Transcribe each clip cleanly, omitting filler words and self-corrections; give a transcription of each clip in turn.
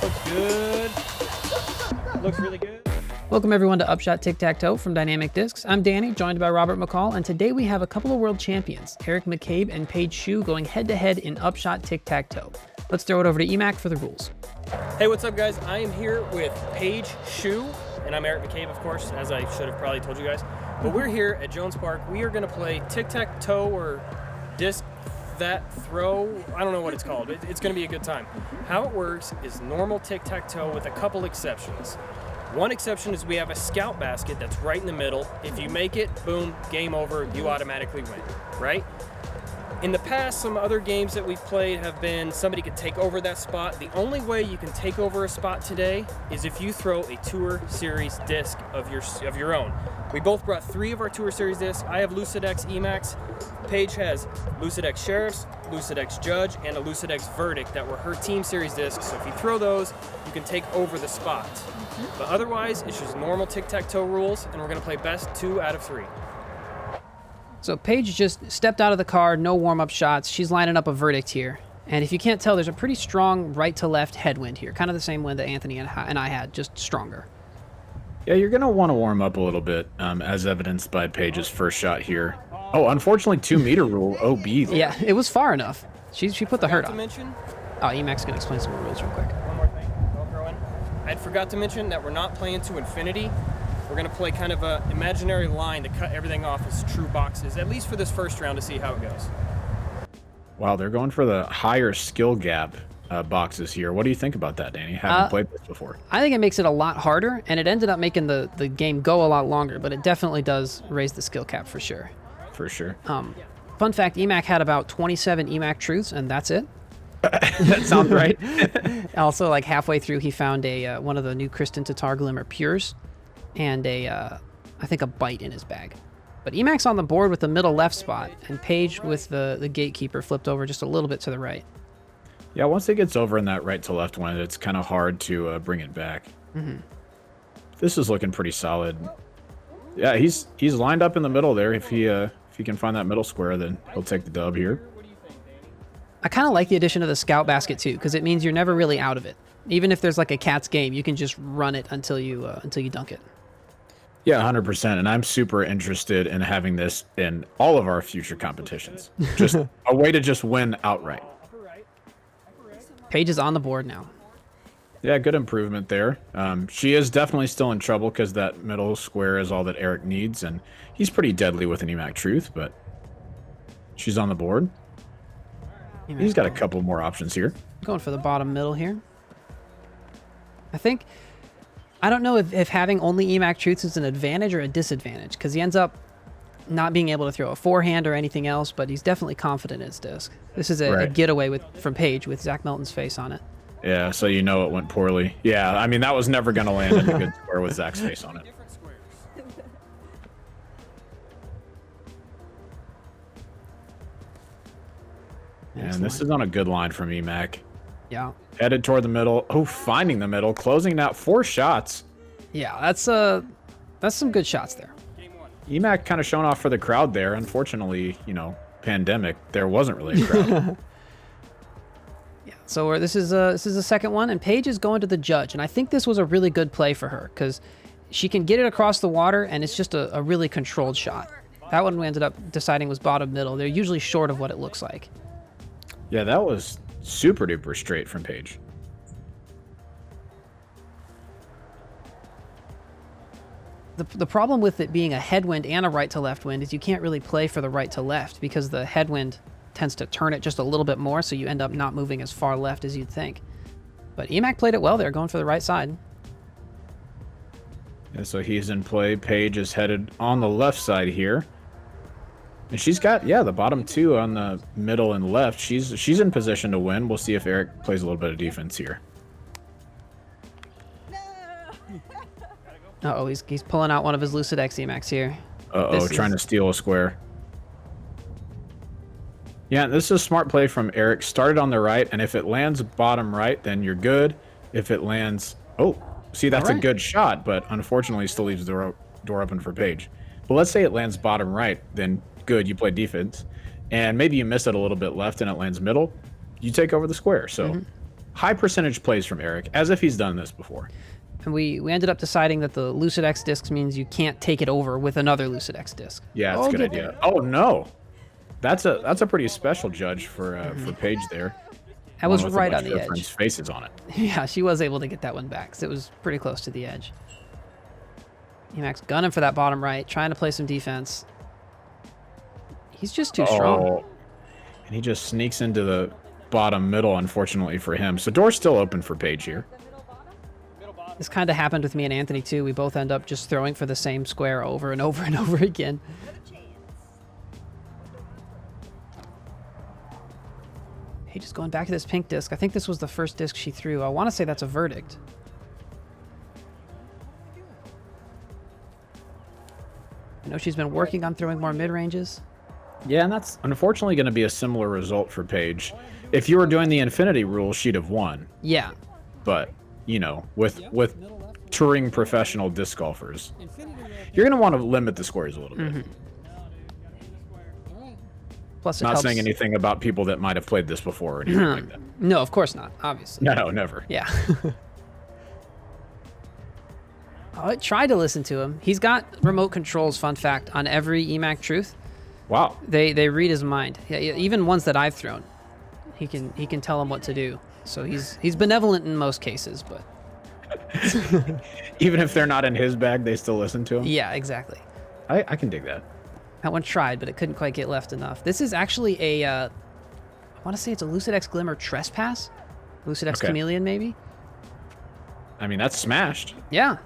Looks good. Looks really good. Welcome everyone to Upshot Tic-tac-toe from Dynamic Discs. I'm Danny, joined by Robert McCall, and today we have a couple of world champions, Eric McCabe and Paige Shue, going head-to-head in Upshot Tic-tac-toe. Let's throw it over to EMac for the rules. Hey, what's up, guys? I am here with Paige Shue, and I'm Eric McCabe, of course, as I should have probably told you guys. But we're here at Jones Park. We are going to play tic-tac-toe or disc that throw. I don't know what it's called. It's going to be a good time. How it works is normal tic-tac-toe with a couple exceptions. One exception is we have a scout basket that's right in the middle. If you make it, boom, game over, you automatically win, right? In the past, some other games that we've played have been somebody could take over that spot. The only way you can take over a spot today is if you throw a Tour Series disc of your own. We both brought 3 of our Tour Series discs. I have Lucidex EMacs. Paige has Lucidex Sheriffs, Lucidex Judge, and a Lucidex Verdict that were her Team Series discs. So if you throw those, you can take over the spot. But otherwise, it's just normal tic-tac-toe rules, and we're going to play best 2 out of 3. So Paige just stepped out of the car, no warm-up shots. She's lining up a verdict here. And if you can't tell, there's a pretty strong right-to-left headwind here. Kind of the same wind that Anthony and I had, just stronger. Yeah, you're going to want to warm up a little bit, as evidenced by Paige's first shot here. Oh, unfortunately, 2-meter rule, OB. There. Yeah, it was far enough. She put the hurt on. Mention, oh, EMac's going to explain some rules real quick. One more thing, don't throw in. I forgot to mention that we're not playing to infinity. We're going to play kind of an imaginary line to cut everything off as true boxes, at least for this first round, to see how it goes. Wow, they're going for the higher skill gap boxes here. What do you think about that, Danny? Haven't played this before. I think it makes it a lot harder, and it ended up making the game go a lot longer, but it definitely does raise the skill cap for sure. For sure. Fun fact, EMac had about 27 EMac Truths, and that's it. That sounds right. Also, like halfway through, he found one of the new Kristen Tatar Glimmer Pures, and I think a bite in his bag. But EMac's on the board with the middle left spot, and Paige with the gatekeeper flipped over just a little bit to the right. Yeah, once it gets over in that right to left one, it's kind of hard to bring it back. Mm-hmm. This is looking pretty solid. Yeah, he's lined up in the middle there. If he can find that middle square, then he'll take the dub here. I kind of like the addition of the scout basket too, because it means you're never really out of it. Even if there's like a cat's game, you can just run it until you dunk it. Yeah, 100%. And I'm super interested in having this in all of our future competitions. Just a way to just win outright. Paige is on the board now. Yeah, good improvement there. She is definitely still in trouble because that middle square is all that Eric needs, and he's pretty deadly with an EMac Truth, but she's on the board. He's got a couple more options here. Going for the bottom middle here. I don't know if having only EMac Truths is an advantage or a disadvantage, because he ends up not being able to throw a forehand or anything else, but he's definitely confident in his disc. This is a getaway from Paige with Zach Melton's face on it. Yeah, so you know it went poorly. Yeah, I mean, that was never going to land in a good square with Zach's face on it. And this is on a good line from EMac. Yeah. Headed toward the middle. Oh, finding the middle. Closing out 4 shots. Yeah, that's some good shots there. EMac kind of showing off for the crowd there. Unfortunately, pandemic, there wasn't really a crowd. Yeah, so this is the second one, and Paige is going to the judge, and I think this was a really good play for her because she can get it across the water, and it's just a really controlled shot. That one we ended up deciding was bottom middle. They're usually short of what it looks like. Yeah, that was super duper straight from Paige. The problem with it being a headwind and a right to left wind is you can't really play for the right to left because the headwind tends to turn it just a little bit more, so you end up not moving as far left as you'd think. But EMac played it well there, going for the right side. Yeah, so he's in play. Paige is headed on the left side here. And she's got, the bottom 2 on the middle and left. She's in position to win. We'll see if Eric plays a little bit of defense here. Uh-oh, he's pulling out one of his Lucidex EMacs here. Trying to steal a square. Yeah, this is a smart play from Eric. Started on the right, and if it lands bottom right, then you're good. If it lands... Oh, see, that's a good shot, but unfortunately still leaves the door open for Paige. But let's say it lands bottom right, then good, you play defense. And maybe you miss it a little bit left and it lands middle. You take over the square. So high percentage plays from Eric, as if he's done this before. And we ended up deciding that the Lucid X disc means you can't take it over with another Lucid X disc. Yeah, it's a good idea. Oh no, that's a pretty special judge for Paige there. That was right on the edge. Faces on it. Yeah, she was able to get that one back because it was pretty close to the edge. EMac's gunning for that bottom right, trying to play some defense. He's just too strong. And he just sneaks into the bottom middle, unfortunately for him. So door's still open for Paige here. This kind of happened with me and Anthony, too. We both end up just throwing for the same square over and over and over again. Hey, just going back to this pink disc. I think this was the first disc she threw. I want to say that's a verdict. I know she's been working on throwing more mid-ranges. Yeah, and that's unfortunately going to be a similar result for Paige. If you were doing the infinity rule, she'd have won. Yeah. But, you know, with touring professional disc golfers, you're going to want to limit the squares a little bit. Plus, not saying anything about people that might have played this before or anything like that. No, of course not, obviously. No, never. Yeah. I tried to listen to him. He's got remote controls, fun fact, on every EMac Truth. Wow. They read his mind. Yeah, even ones that I've thrown. He can tell him what to do. So he's benevolent in most cases, but even if they're not in his bag, they still listen to him? Yeah, exactly. I can dig that. That one tried, but it couldn't quite get left enough. This is actually a, I want to say it's a Lucid X Glimmer Trespass? Lucid X Chameleon, maybe? I mean, that's smashed. Yeah.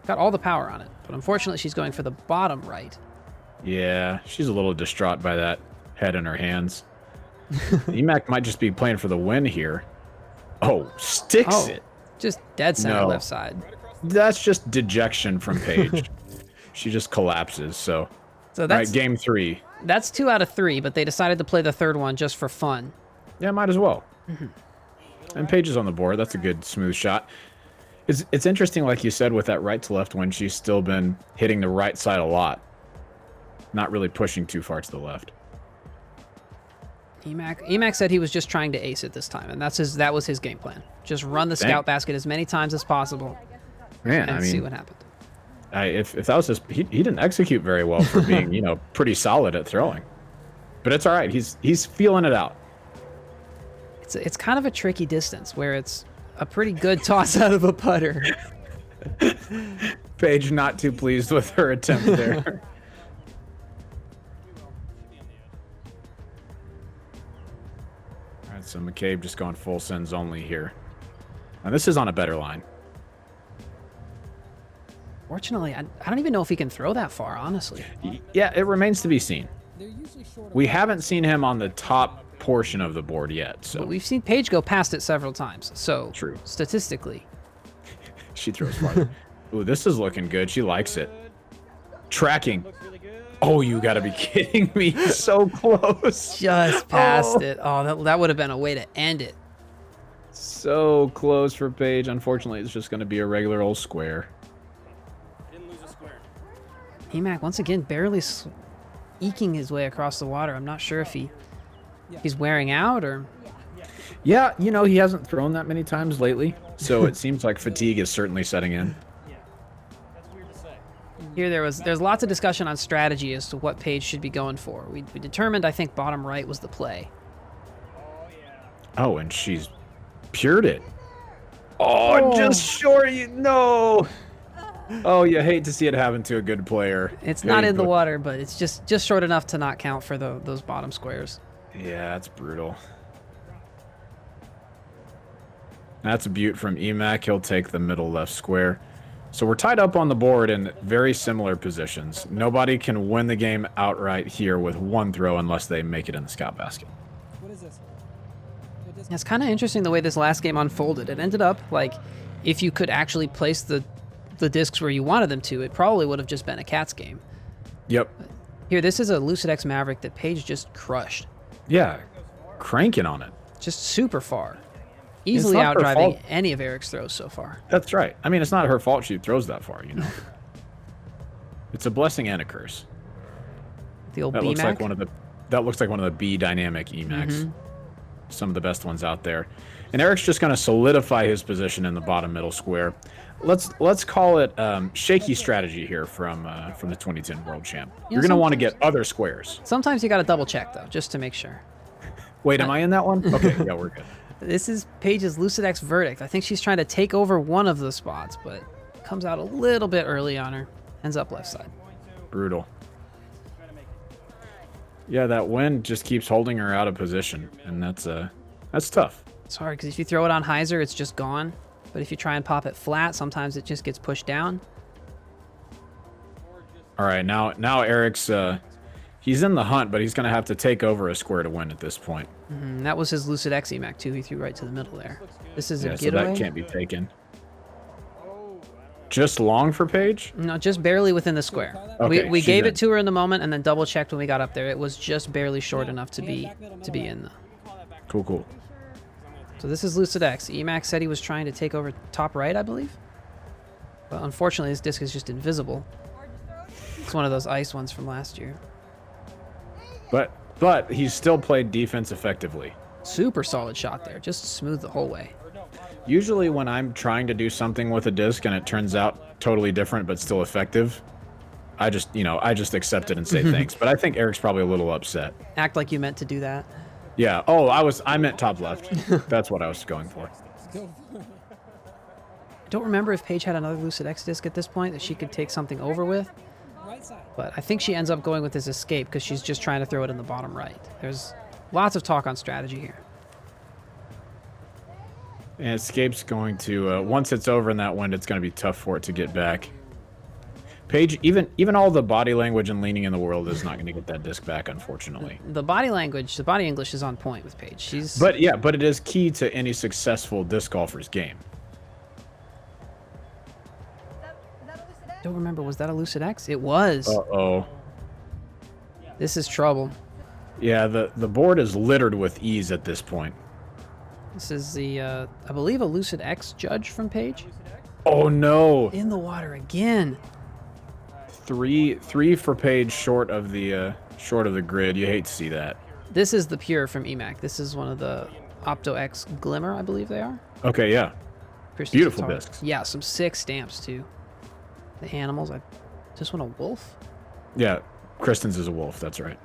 Got all the power on it, but unfortunately she's going for the bottom right. Yeah, she's a little distraught by that head in her hands. EMac might just be playing for the win here. Oh, sticks it. Just dead center left side. That's just dejection from Paige. She just collapses. So that's right, game 3. That's 2 out of 3, but they decided to play the third one just for fun. Yeah, might as well. And Paige is on the board. That's a good smooth shot. It's interesting, like you said, with that right to left when she's still been hitting the right side a lot. Not really pushing too far to the left. EMac said he was just trying to ace it this time, and that was his game plan. Just run the scout basket as many times as possible. Man, and see what happened. If that was he didn't execute very well for being, pretty solid at throwing. But it's all right. He's feeling it out. It's kind of a tricky distance where it's a pretty good toss out of a putter. Paige not too pleased with her attempt there. All right, so McCabe just going full sends only here. And this is on a better line. Fortunately, I don't even know if he can throw that far, honestly. Yeah, it remains to be seen. We haven't seen him on the top portion of the board yet. So. But we've seen Paige go past it several times. So true. Statistically. She throws farther. Ooh, this is looking good. She likes it. Tracking. Oh, you got to be kidding me. So close. Just past it. Oh, that would have been a way to end it. So close for Paige. Unfortunately, it's just going to be a regular old square. EMac, once again, barely eking his way across the water. I'm not sure if he's wearing out or... Yeah, he hasn't thrown that many times lately, so it seems like fatigue is certainly setting in. Here there's lots of discussion on strategy as to what Paige should be going for. We determined, I think, bottom right was the play. Oh, and she's pured it. Oh, just short. No. Oh, you hate to see it happen to a good player. It's not in the water, but it's just short enough to not count for those bottom squares. Yeah, that's brutal. That's a beaut from EMac. He'll take the middle left square. So we're tied up on the board in very similar positions. Nobody can win the game outright here with one throw unless they make it in the scout basket. What is this? It's kind of interesting the way this last game unfolded. It ended up like if you could actually place the discs where you wanted them to, it probably would have just been a Cats game. Yep. Here, this is a Lucid X Maverick that Paige just crushed. Yeah, cranking on it. Just super far. Easily outdriving any of Eric's throws so far. That's right. I mean, it's not her fault she throws that far, It's a blessing and a curse. The old that B-Mac? That looks like one of the B dynamic EMacs. some of the best ones out there. And Eric's just going to solidify his position in the bottom middle square. Let's call it shaky strategy here from the 2010 World Champ. You're going to want to get other squares. Sometimes you got to double check, though, just to make sure. Wait, am I in that one? Okay, yeah, we're good. This is Paige's Lucid X verdict. I think she's trying to take over one of the spots, but comes out a little bit early on her. Ends up left side. Brutal. Yeah, that wind just keeps holding her out of position, and that's tough. It's hard because if you throw it on hyzer, it's just gone. But if you try and pop it flat, sometimes it just gets pushed down. All right, now Eric's he's in the hunt, but he's going to have to take over a square to win at this point. That was his Lucid X EMac too. He threw right to the middle there. This is a So getaway. that can't be taken. Just long for Paige? No, just barely within the square. Okay, we she's gave in. it to her in the moment and then double checked when we got up there. It was just barely short enough to be in the. Cool. So this is Lucid X. EMac said he was trying to take over top right, I believe. But unfortunately, his disc is just invisible. It's one of those ice ones from last year. But he's still played defense effectively. Super solid shot there. Just smooth the whole way. Usually when I'm trying to do something with a disc and it turns out totally different but still effective, I just accept it and say thanks. But I think Eric's probably a little upset. Act like you meant to do that. Yeah. Oh, I meant top left. That's what I was going for. I don't remember if Paige had another Lucid X disc at this point that she could take something over with. But I think she ends up going with this escape because she's just trying to throw it in the bottom right. There's lots of talk on strategy here. And escape's going to once it's over in that wind, it's going to be tough for it to get back. Paige, even all the body language and leaning in the world is not going to get that disc back, unfortunately. The body language, the body English is on point with Paige. But it is key to any successful disc golfer's game. I don't remember, was that a Lucid X? It was. Uh-oh. This is trouble. Yeah, the board is littered with E's at this point. This is the, I believe, a Lucid X judge from Paige. Oh no! In the water again. Three for Paige short of the grid. You hate to see that. This is the pure from EMac. This is one of the Opto X Glimmer, I believe they are. Okay, yeah. Beautiful discs. Yeah, some sick stamps too. The animals. I just want a wolf. Yeah, Kristen's is a wolf. That's right.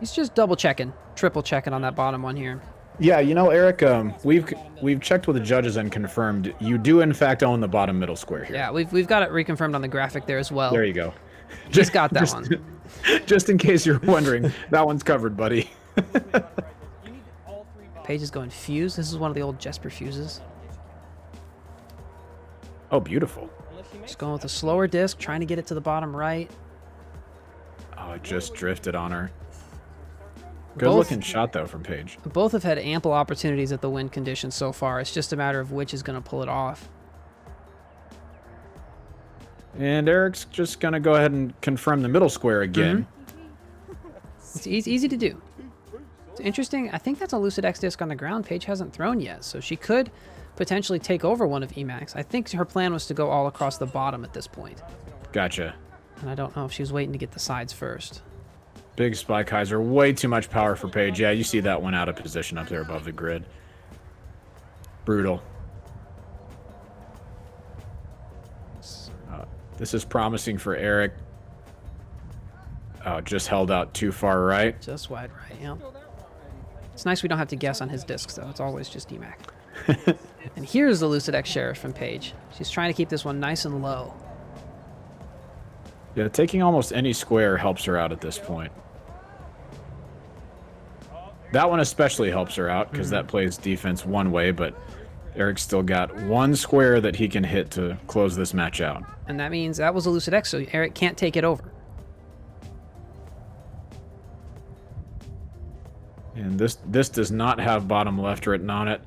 He's just double checking, triple checking on that bottom one here. Yeah, Eric, we've checked with the judges and confirmed you do in fact own the bottom middle square here. Yeah, we've got it reconfirmed on the graphic there as well. There you go. Just got that one. Just in case you're wondering, that one's covered, buddy. Paige is going fuse. This is one of the old Jesper fuses. Oh, beautiful. Just going with a slower disc, trying to get it to the bottom right. Oh, it just drifted on her. Good looking shot though from Paige. Both have had ample opportunities at the wind conditions so far. It's just a matter of which is going to pull it off. And Eric's just going to go ahead and confirm the middle square again. It's easy to do. It's interesting. I think that's a Lucid X disc on the ground Paige hasn't thrown yet, so she could potentially take over one of EMac's. I think her plan was to go all across the bottom at this point. Gotcha. And I don't know if she was waiting to get the sides first. Big spike hyzer, way too much power for Paige. Yeah, you see that one out of position up there above the grid. Brutal. This is promising for Eric. Oh, just held out too far right. Just wide right, yeah. It's nice we don't have to guess on his discs, though. It's always just EMac. And here's the Lucid X Sheriff from Paige. She's trying to keep this one nice and low. Yeah, taking almost any square helps her out at this point. That one especially helps her out because that plays defense one way, but Eric's still got one square that he can hit to close this match out. And that means that was a Lucid X, so Eric can't take it over. And this does not have bottom left written on it.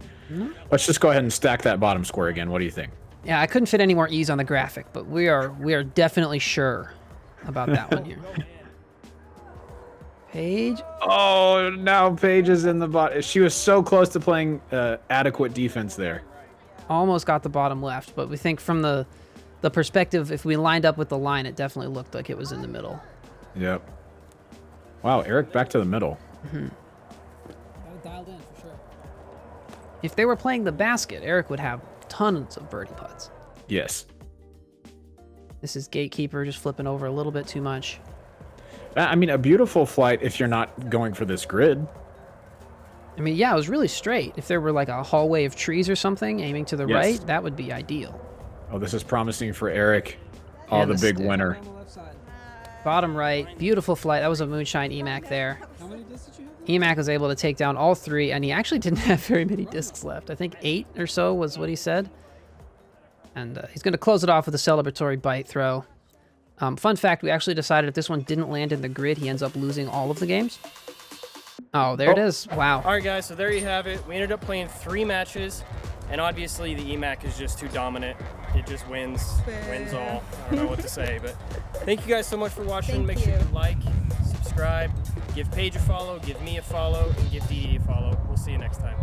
Let's just go ahead and stack that bottom square again. What do you think? Yeah, I couldn't fit any more E's on the graphic, but we are definitely sure about that one here. Paige. Oh, now Paige is in the bottom. She was so close to playing adequate defense there. Almost got the bottom left, but we think from the perspective, if we lined up with the line, it definitely looked like it was in the middle. Yep. Wow, Eric back to the middle. dialed in for sure. If they were playing the basket, Eric would have tons of birdie putts. Yes. This is Gatekeeper just flipping over a little bit too much. I mean, a beautiful flight if you're not going for this grid. I mean, yeah, it was really straight. If there were like a hallway of trees or something aiming to the right, that would be ideal. Oh, this is promising for Eric. Oh, And the big stick. winner. Bottom right, beautiful flight. That was a moonshine EMac there. EMac was able to take down all 3, and he actually didn't have very many discs left. I think 8 or so was what he said. And he's going to close it off with a celebratory bite throw. Fun fact, we actually decided if this one didn't land in the grid, he ends up losing all of the games. Oh, there it is. Wow. All right, guys, so there you have it. We ended up playing 3 matches, and obviously the EMac is just too dominant. It just wins all. I don't know what to say, but thank you guys so much for watching. Make sure you like, subscribe, give Paige a follow, give me a follow, and give Dee Dee a follow. We'll see you next time.